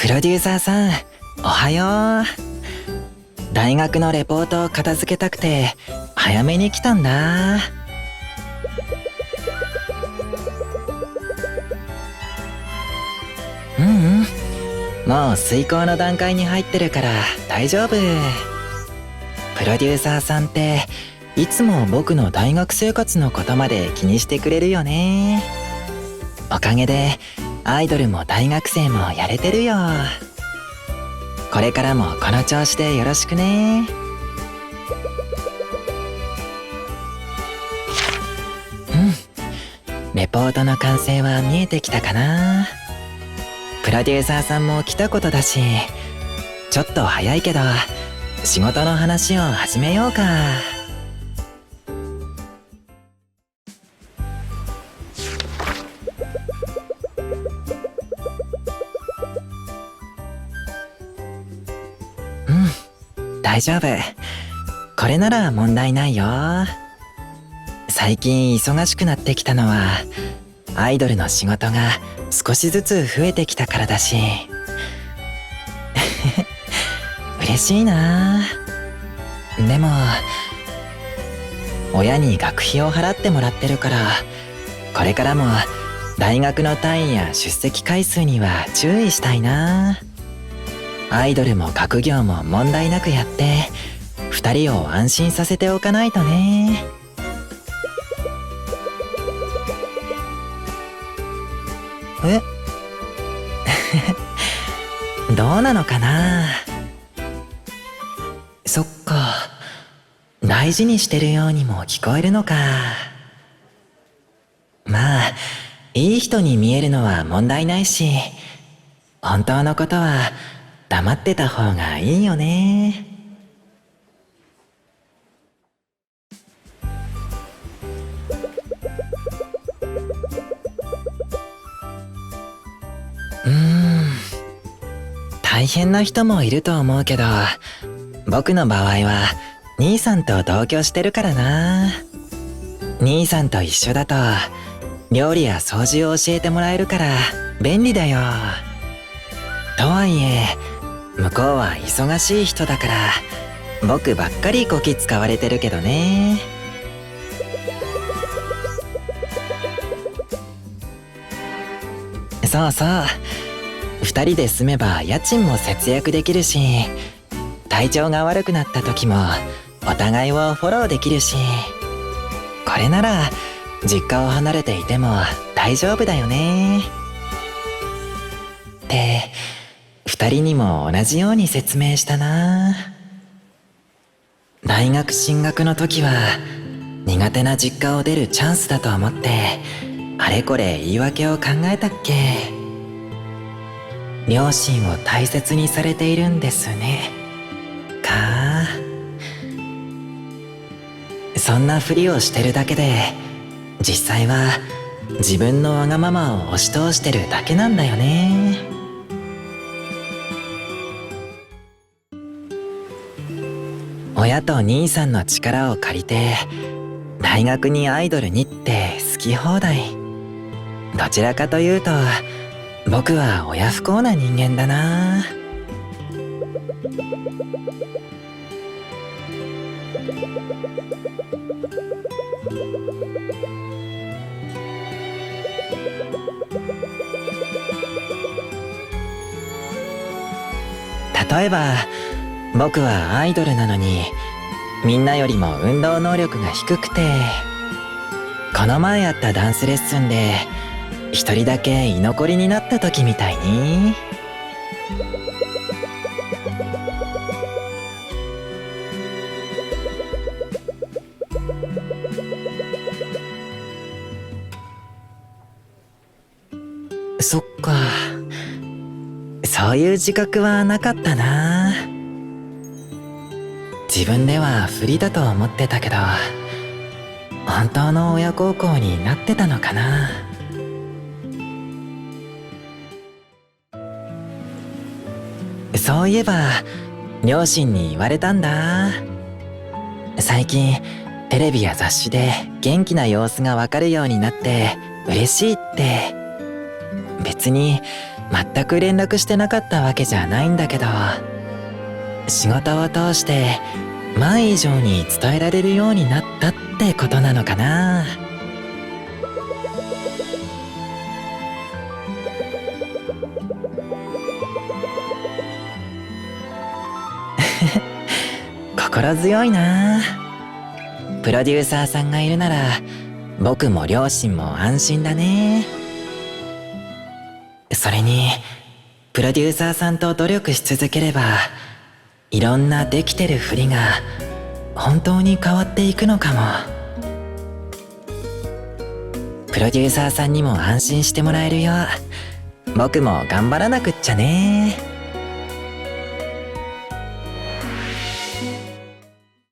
プロデューサーさん、おはよう。大学のレポートを片付けたくて早めに来たんだ。もう遂行の段階に入ってるから大丈夫。プロデューサーさんっていつも僕の大学生活のことまで気にしてくれるよね。おかげでアイドルも大学生もやれてるよ。これからもこの調子でよろしくね。レポートの完成は見えてきたかな。プロデューサーさんも来たことだし、ちょっと早いけど仕事の話を始めようか。大丈夫。これなら問題ないよ。最近忙しくなってきたのはアイドルの仕事が少しずつ増えてきたからだし嬉しいな。でも親に学費を払ってもらってるから、これからも大学の単位や出席回数には注意したいな。アイドルも学業も問題なくやって2人を安心させておかないとね。どうなのかな。そっか、大事にしてるようにも聞こえるのか。まあいい人に見えるのは問題ないし、本当のことは黙ってた方がいいよね。大変な人もいると思うけど、僕の場合は兄さんと同居してるからな。兄さんと一緒だと料理や掃除を教えてもらえるから便利だよ。とはいえ向こうは忙しい人だから僕ばっかりこき使われてるけどね。そうそう、2人で住めば家賃も節約できるし、体調が悪くなった時もお互いをフォローできるし、これなら実家を離れていても大丈夫だよね。って2人にも同じように説明したな。大学進学の時は苦手な実家を出るチャンスだと思ってあれこれ言い訳を考えたっけ。両親を大切にされているんですねか。そんなふりをしてるだけで実際は自分のわがままを押し通してるだけなんだよね。親と兄さんの力を借りて大学にアイドルにって好き放題。どちらかというと僕は親不孝な人間だな。例えば僕はアイドルなのにみんなよりも運動能力が低くて、この前やったダンスレッスンで一人だけ居残りになった時みたいに。そっか、そういう自覚はなかったな。自分では不利だと思ってたけど、本当の親孝行になってたのかな。そういえば両親に言われたんだ。最近テレビや雑誌で元気な様子がわかるようになって嬉しいって。別に全く連絡してなかったわけじゃないんだけど、仕事を通して前以上に伝えられるようになったってことなのかな。心強いな。プロデューサーさんがいるなら僕も両親も安心だね。それにプロデューサーさんと努力し続ければ、いろんなできてるふりが本当に変わっていくのかも。プロデューサーさんにも安心してもらえるよう僕も頑張らなくっちゃね。